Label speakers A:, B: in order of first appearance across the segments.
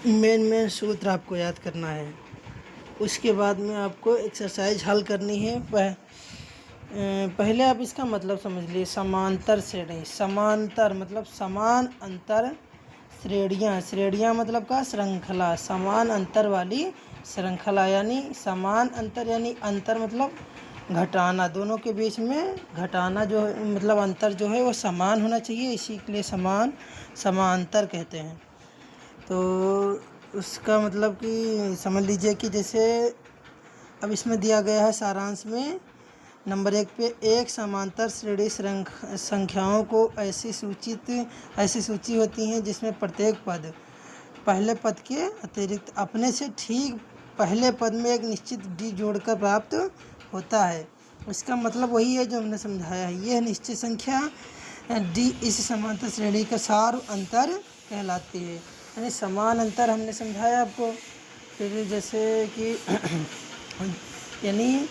A: Main सूत्र आपको याद करना है। उसके बाद में आपको एक्सरसाइज हल करनी है। पहले आप इसका मतलब समझ लिए। समांतर श्रेणी, समांतर मतलब समान अंतर श्रेणियाँ, श्रेणियाँ मतलब का श्रृंखला, समान अंतर वाली श्रृंखला, यानी समान अंतर यानी अंतर मतलब घटाना, दोनों के बीच में घटाना जो मतलब अंतर जो है वो समान होना चाहिए, इसी के लिए समांतर कहते हैं। तो उसका मतलब कि समझ लीजिए कि जैसे अब इसमें दिया गया है सारांश में नंबर 1 पे, एक समांतर श्रेणी संख्याओं को ऐसी सूची होती हैं जिसमें प्रत्येक पद पहले पद के अतिरिक्त अपने से ठीक पहले पद में एक निश्चित डी जोड़कर प्राप्त होता है। इसका मतलब वही है जो हमने समझाया है। यह निश्चित संख्या डी इस समांतर श्रेणी का सार अंतर कहलाती है। यानी समान अंतर हमने समझाया आपको। फिर जैसे कि यानी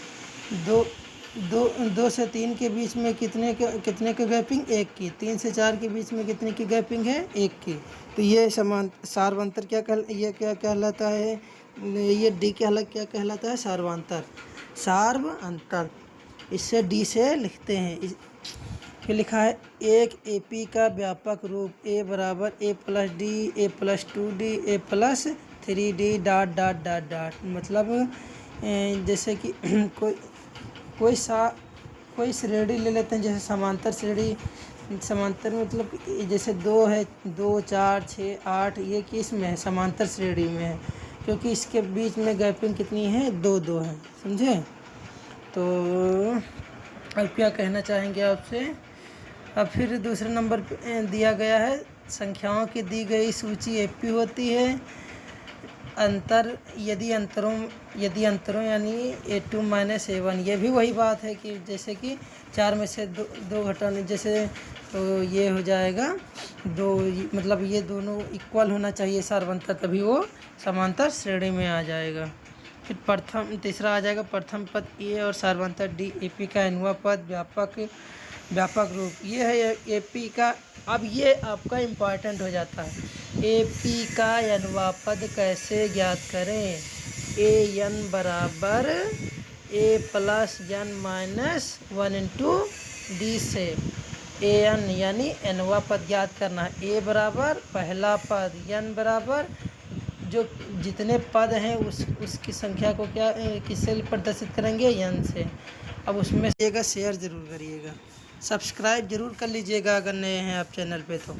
A: दो से 3 के बीच में कितने के गैपिंग, 1 की। 3 से 4 के बीच में कितने की गैपिंग है, 1 की। तो ये सार्वंतर क्या कहलाता है, ये डी क्या कहलाता है, सार्व अंतर। इससे डी से लिखते हैं। फिर लिखा है एक एपी का व्यापक रूप ए बराबर A plus D, A plus 2d, A plus 3d dot dot dot dot. मतलब जैसे कि कोई श्रेणी ले लेते हैं, जैसे समांतर श्रेणी। समांतर मतलब जैसे 2 है, 2, 4, 6, 8, ये किस में है, समांतर श्रेणी में है, क्योंकि इसके बीच में गैपिंग कितनी है, 2 है, समझे। तो अब क्या कहना चाहेंगे आपसे। अब फिर दूसरे नंबर पे दिया गया है संख्याओं की दी गई सूची एपी होती है। यदि अंतरों यानी A2 - A1, ये भी वही बात है कि जैसे कि 4 में से दो घटाने, जैसे तो ये हो जाएगा 2, मतलब ये दोनों इक्वल होना चाहिए सार्वंतर, तभी वो समांतर श्रेणी में आ जाएगा। फिर तीसरा आ जाएगा प्रथम पद ए और सार्वंतर डी, एपी का एनवा पद व्यापक रूप, ये है एपी का। अब ये आपका इम्पॉर्टेंट हो जाता है, एपी का एनवा पद कैसे ज्ञात करें। ए एन बराबर A plus N minus 1 into D से ए एन यानी एनवा पद ज्ञात करना है। ए बराबर पहला पद, एन बराबर जो जितने पद हैं उसकी संख्या को किससे प्रदर्शित करेंगे, एन से। अब उसमें शेयर ज़रूर करिएगा, सब्सक्राइब ज़रूर कर लीजिएगा अगर नए हैं आप चैनल पे तो।